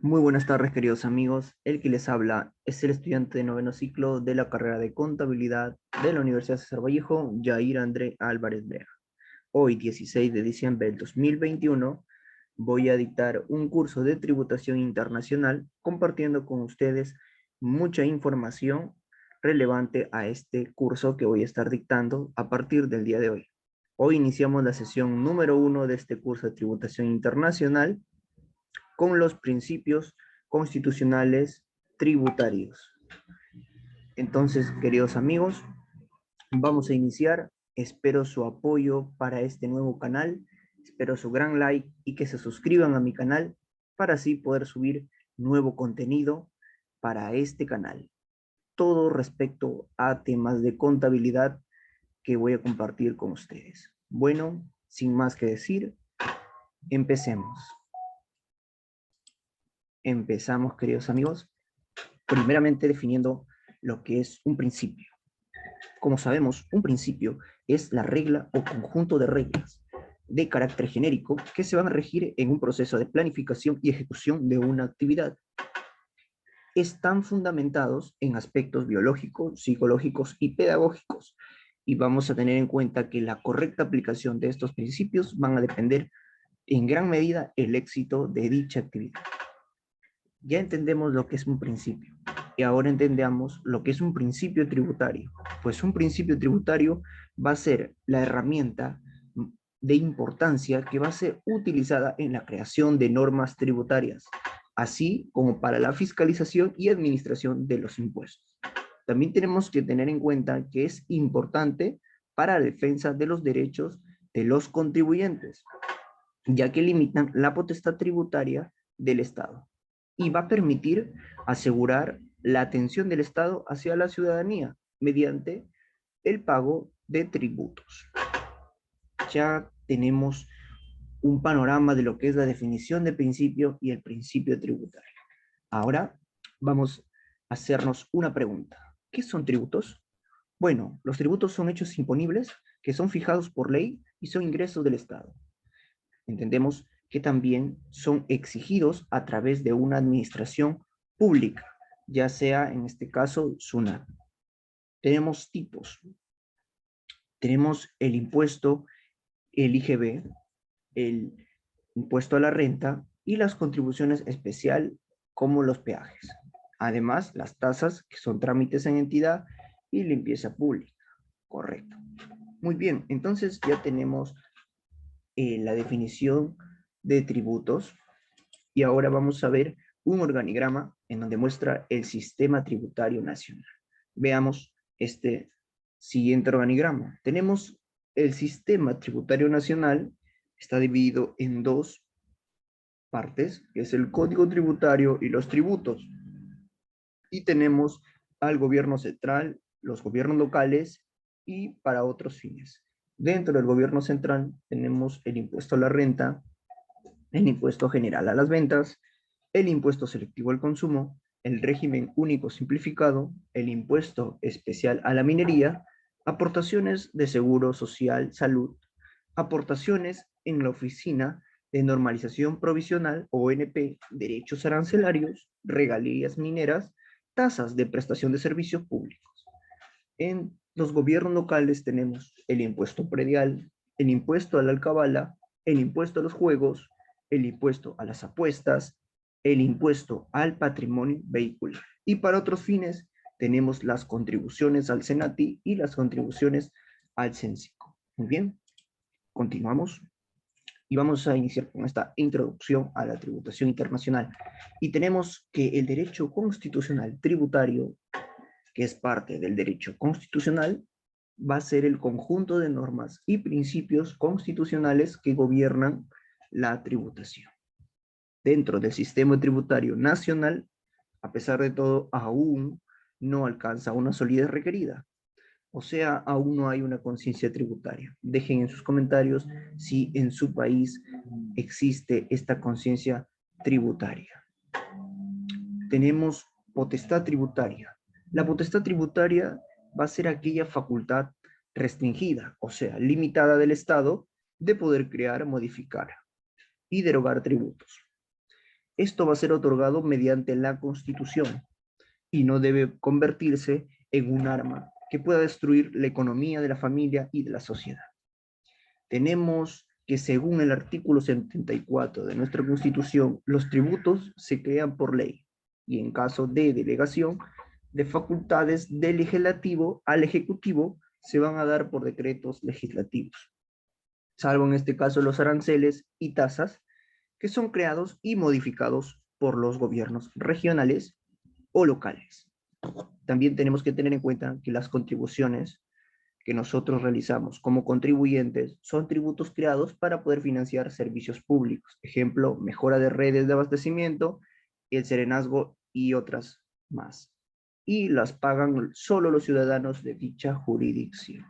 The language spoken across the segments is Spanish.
Muy buenas tardes, queridos amigos. El que les habla es el estudiante de noveno ciclo de la carrera de Contabilidad de la Universidad César Vallejo, Yair André Álvarez Brea. Hoy, 16 de diciembre del 2021, voy a dictar un curso de tributación internacional compartiendo con ustedes mucha información relevante a este curso que voy a estar dictando a partir del día de hoy. Hoy iniciamos la sesión número 1 de este curso de tributación internacional con los principios constitucionales tributarios. Entonces, queridos amigos, vamos a iniciar. Espero su apoyo para este nuevo canal. Espero su gran like y que se suscriban a mi canal para así poder subir nuevo contenido para este canal. Todo respecto a temas de contabilidad que voy a compartir con ustedes. Bueno, sin más que decir, empecemos. Empezamos, queridos amigos, primeramente definiendo lo que es un principio. Como sabemos, un principio es la regla o conjunto de reglas de carácter genérico que se van a regir en un proceso de planificación y ejecución de una actividad. Están fundamentados en aspectos biológicos, psicológicos y pedagógicos, y vamos a tener en cuenta que la correcta aplicación de estos principios van a depender en gran medida el éxito de dicha actividad. Ya entendemos lo que es un principio y ahora entendamos lo que es un principio tributario. Pues un principio tributario va a ser la herramienta de importancia que va a ser utilizada en la creación de normas tributarias, así como para la fiscalización y administración de los impuestos. También tenemos que tener en cuenta que es importante para la defensa de los derechos de los contribuyentes, ya que limitan la potestad tributaria del Estado y va a permitir asegurar la atención del Estado hacia la ciudadanía mediante el pago de tributos. Ya tenemos un panorama de lo que es la definición de principio y el principio tributario. Ahora vamos a hacernos una pregunta. ¿Qué son tributos? Bueno, los tributos son hechos imponibles que son fijados por ley y son ingresos del Estado. Entendemos que también son exigidos a través de una administración pública, ya sea en este caso SUNAT. Tenemos tipos. Tenemos el impuesto, el IGB, el impuesto a la renta y las contribuciones especiales como los peajes. Además, las tasas, que son trámites en entidad y limpieza pública. Correcto. Muy bien, entonces ya tenemos la definición de tributos y ahora vamos a ver un organigrama en donde muestra el sistema tributario nacional. Veamos este siguiente organigrama. Tenemos el sistema tributario nacional, está dividido en dos partes, que es el código tributario y los tributos. Y tenemos al gobierno central, los gobiernos locales y para otros fines. Dentro del gobierno central tenemos el impuesto a la renta, el impuesto general a las ventas, el impuesto selectivo al consumo, el régimen único simplificado, el impuesto especial a la minería, aportaciones de seguro social, salud, aportaciones en la oficina de normalización provisional, ONP, derechos arancelarios, regalías mineras, tasas de prestación de servicios públicos. En los gobiernos locales tenemos el impuesto predial, el impuesto a la alcabala, el impuesto a los juegos, el impuesto a las apuestas, el impuesto al patrimonio vehicular. Y para otros fines tenemos las contribuciones al SENATI y las contribuciones al CENSICO. Muy bien, continuamos y vamos a iniciar con esta introducción a la tributación internacional. Y tenemos que el derecho constitucional tributario, que es parte del derecho constitucional, va a ser el conjunto de normas y principios constitucionales que gobiernan la tributación. Dentro del sistema tributario nacional, a pesar de todo, aún no alcanza una solidez requerida. O sea, aún no hay una conciencia tributaria. Dejen en sus comentarios si en su país existe esta conciencia tributaria. Tenemos potestad tributaria. La potestad tributaria va a ser aquella facultad restringida, o sea, limitada del Estado, de poder crear, modificar y derogar tributos. Esto va a ser otorgado mediante la Constitución y no debe convertirse en un arma que pueda destruir la economía de la familia y de la sociedad. Tenemos que según el artículo 74 de nuestra Constitución, los tributos se crean por ley y en caso de delegación de facultades del legislativo al ejecutivo se van a dar por decretos legislativos, salvo en este caso los aranceles y tasas que son creados y modificados por los gobiernos regionales o locales. También tenemos que tener en cuenta que las contribuciones que nosotros realizamos como contribuyentes son tributos creados para poder financiar servicios públicos. Ejemplo, mejora de redes de abastecimiento, el serenazgo y otras más. Y las pagan solo los ciudadanos de dicha jurisdicción.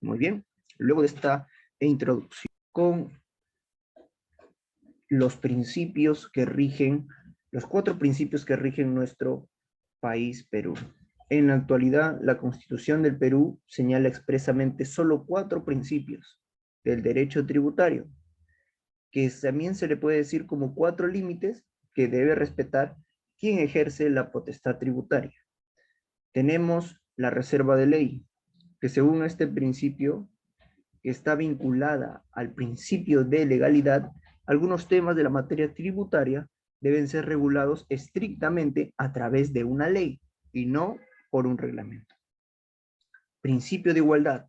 Muy bien. Luego de esta introducción con los principios que rigen, los 4 principios que rigen nuestro país Perú. En la actualidad, la Constitución del Perú señala expresamente solo 4 principios del derecho tributario, que también se le puede decir como 4 límites que debe respetar quien ejerce la potestad tributaria. Tenemos la reserva de ley, que según este principio, que está vinculada al principio de legalidad, algunos temas de la materia tributaria deben ser regulados estrictamente a través de una ley y no por un reglamento. Principio de igualdad.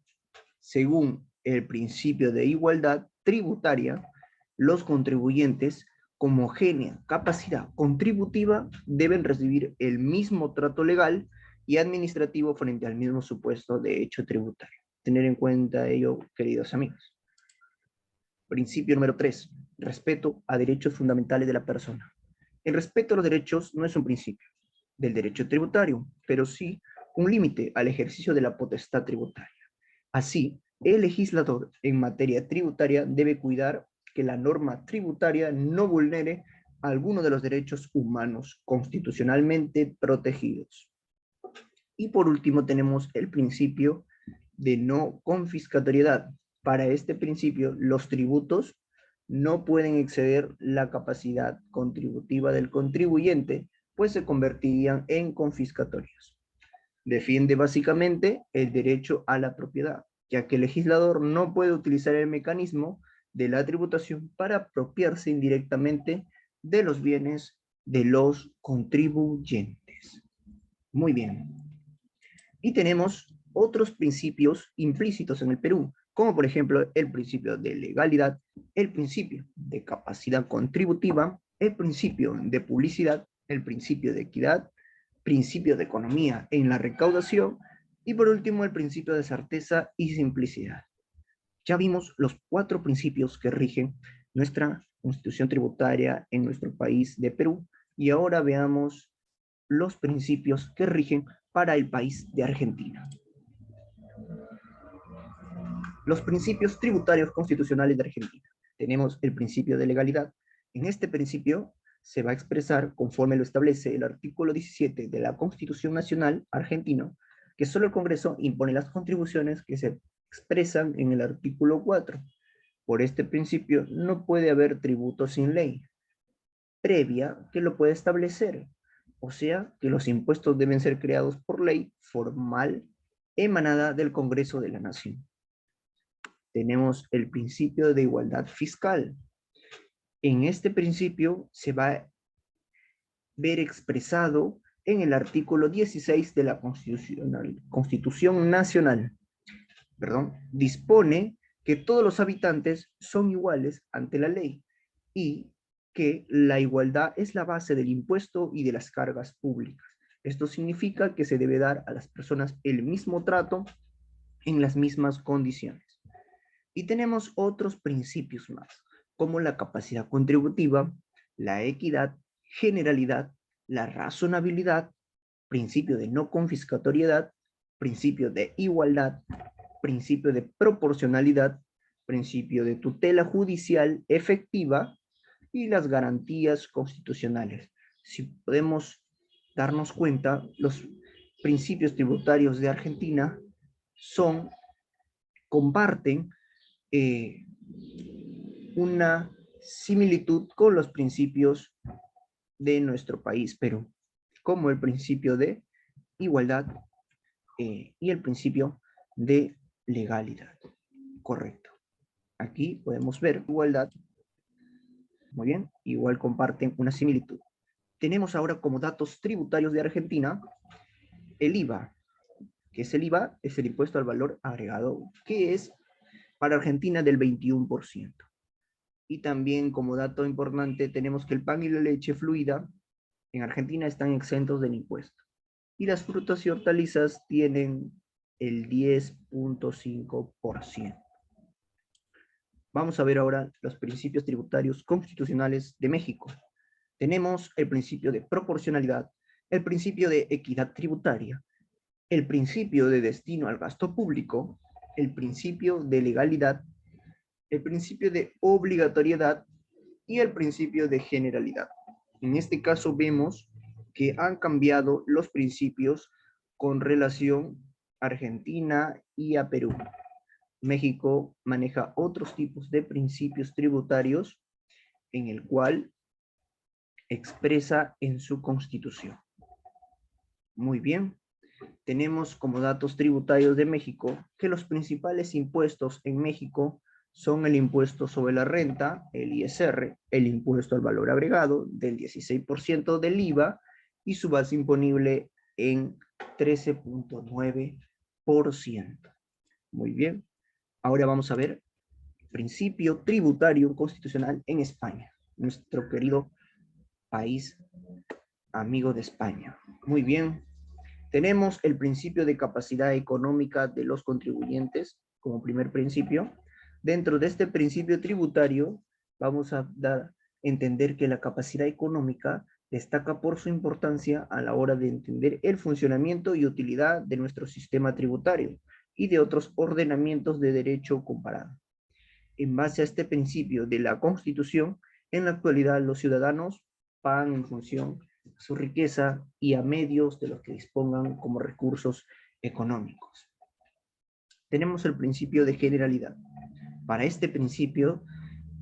Según el principio de igualdad tributaria, los contribuyentes con homogénea capacidad contributiva deben recibir el mismo trato legal y administrativo frente al mismo supuesto de hecho tributario. Tener en cuenta ello, queridos amigos. Principio número 3. Respeto a derechos fundamentales de la persona. El respeto a los derechos no es un principio del derecho tributario, pero sí un límite al ejercicio de la potestad tributaria. Así, el legislador en materia tributaria debe cuidar que la norma tributaria no vulnere alguno de los derechos humanos constitucionalmente protegidos. Y por último tenemos el principio de no confiscatoriedad. Para este principio, los tributos no pueden exceder la capacidad contributiva del contribuyente, pues se convertirían en confiscatorios. Defiende básicamente el derecho a la propiedad, ya que el legislador no puede utilizar el mecanismo de la tributación para apropiarse indirectamente de los bienes de los contribuyentes. Muy bien. Y tenemos otros principios implícitos en el Perú, como por ejemplo el principio de legalidad, el principio de capacidad contributiva, el principio de publicidad, el principio de equidad, principio de economía en la recaudación y por último el principio de certeza y simplicidad. Ya vimos los 4 principios que rigen nuestra constitución tributaria en nuestro país de Perú y ahora veamos los principios que rigen para el país de Argentina. Los principios tributarios constitucionales de Argentina. Tenemos el principio de legalidad. En este principio se va a expresar conforme lo establece el artículo 17 de la Constitución Nacional Argentina, que solo el Congreso impone las contribuciones que se expresan en el artículo 4. Por este principio no puede haber tributo sin ley previa que lo puede establecer. O sea, que los impuestos deben ser creados por ley formal emanada del Congreso de la Nación. Tenemos el principio de igualdad fiscal. En este principio se va a ver expresado en el artículo 16 de la Constitución Nacional. Dispone que todos los habitantes son iguales ante la ley y que la igualdad es la base del impuesto y de las cargas públicas. Esto significa que se debe dar a las personas el mismo trato en las mismas condiciones. Y tenemos otros principios más, como la capacidad contributiva, la equidad, generalidad, la razonabilidad, principio de no confiscatoriedad, principio de igualdad, principio de proporcionalidad, principio de tutela judicial efectiva y las garantías constitucionales. Si podemos darnos cuenta, los principios tributarios de Argentina comparten una similitud con los principios de nuestro país, Perú, como el principio de igualdad y el principio de legalidad. Correcto. Aquí podemos ver igualdad. Muy bien, igual comparten una similitud. Tenemos ahora como datos tributarios de Argentina el IVA. ¿Qué es el IVA? Es el impuesto al valor agregado, que es para Argentina del 21%. Y también como dato importante tenemos que el pan y la leche fluida en Argentina están exentos del impuesto. Y las frutas y hortalizas tienen el 10.5%. Vamos a ver ahora los principios tributarios constitucionales de México. Tenemos el principio de proporcionalidad, el principio de equidad tributaria, el principio de destino al gasto público, el principio de legalidad, el principio de obligatoriedad y el principio de generalidad. En este caso vemos que han cambiado los principios con relación a Argentina y a Perú. México maneja otros tipos de principios tributarios en el cual expresa en su constitución. Muy bien. Tenemos como datos tributarios de México que los principales impuestos en México son el impuesto sobre la renta, el ISR, el impuesto al valor agregado del 16% del IVA y su base imponible en 13.9%. Muy bien. Ahora vamos a ver principio tributario constitucional en España, nuestro querido país amigo de España. Muy bien. Tenemos el principio de capacidad económica de los contribuyentes como primer principio. Dentro de este principio tributario vamos a entender que la capacidad económica destaca por su importancia a la hora de entender el funcionamiento y utilidad de nuestro sistema tributario y de otros ordenamientos de derecho comparado. En base a este principio de la Constitución, en la actualidad los ciudadanos pagan en función a su riqueza y a medios de los que dispongan como recursos económicos. Tenemos el principio de generalidad. Para este principio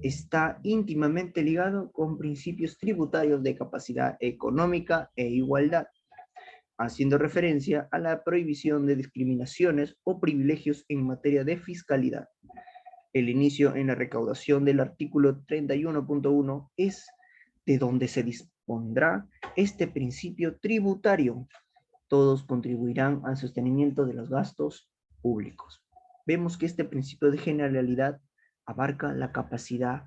está íntimamente ligado con principios tributarios de capacidad económica e igualdad, haciendo referencia a la prohibición de discriminaciones o privilegios en materia de fiscalidad. El inicio en la recaudación del artículo 31.1 es de donde se dispondrá este principio tributario. Todos contribuirán al sostenimiento de los gastos públicos. Vemos que este principio de generalidad abarca la capacidad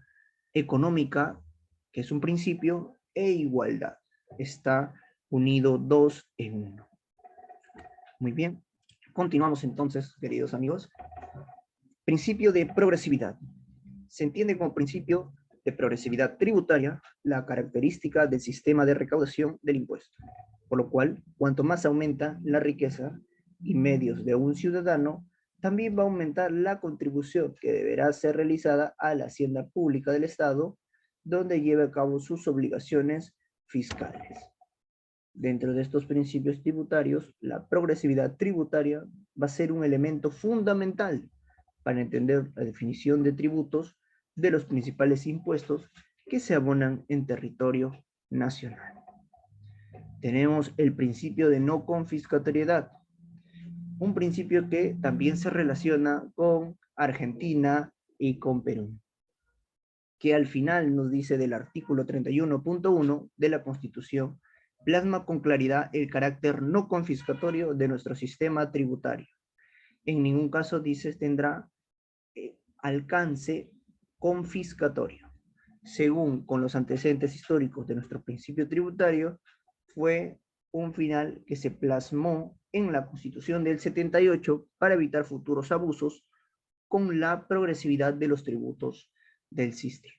económica, que es un principio, e igualdad. Está unido dos en uno. Muy bien. Continuamos entonces, queridos amigos. Principio de progresividad. Se entiende como principio de progresividad tributaria la característica del sistema de recaudación del impuesto, por lo cual, cuanto más aumenta la riqueza y medios de un ciudadano, también va a aumentar la contribución que deberá ser realizada a la hacienda pública del Estado, donde lleve a cabo sus obligaciones fiscales. Dentro de estos principios tributarios, la progresividad tributaria va a ser un elemento fundamental para entender la definición de tributos de los principales impuestos que se abonan en territorio nacional. Tenemos el principio de no confiscatoriedad, un principio que también se relaciona con Argentina y con Perú, que al final nos dice del artículo 31.1 de la Constitución, plasma con claridad el carácter no confiscatorio de nuestro sistema tributario. En ningún caso, dice, tendrá alcance confiscatorio. Según con los antecedentes históricos de nuestro principio tributario, fue un final que se plasmó en la Constitución del 78 para evitar futuros abusos con la progresividad de los tributos del sistema.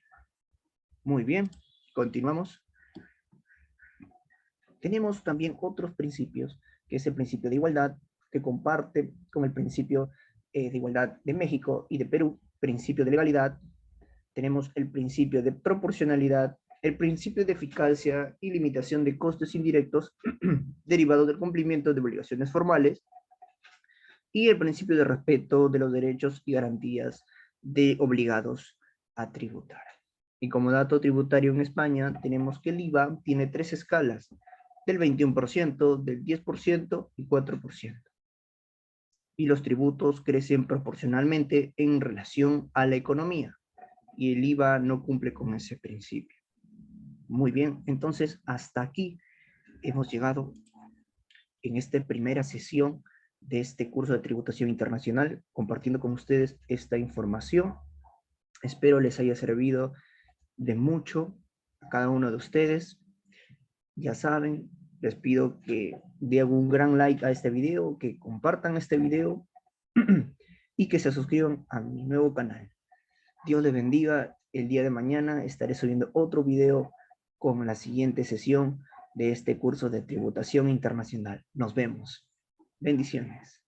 Muy bien, continuamos. Tenemos también otros principios, que es el principio de igualdad, que comparte con el principio de igualdad de México y de Perú, principio de legalidad. Tenemos el principio de proporcionalidad, el principio de eficacia y limitación de costes indirectos derivados del cumplimiento de obligaciones formales, y el principio de respeto de los derechos y garantías de obligados a tributar. Y como dato tributario en España, tenemos que el IVA tiene 3 escalas, del 21%, del 10% y 4%. Y los tributos crecen proporcionalmente en relación a la economía, y el IVA no cumple con ese principio. Muy bien, entonces hasta aquí hemos llegado en esta primera sesión de este curso de tributación internacional, compartiendo con ustedes esta información. Espero les haya servido de mucho a cada uno de ustedes. Ya saben, les pido que den un gran like a este video, que compartan este video y que se suscriban a mi nuevo canal. Dios les bendiga. El día de mañana estaré subiendo otro video con la siguiente sesión de este curso de tributación internacional. Nos vemos. Bendiciones.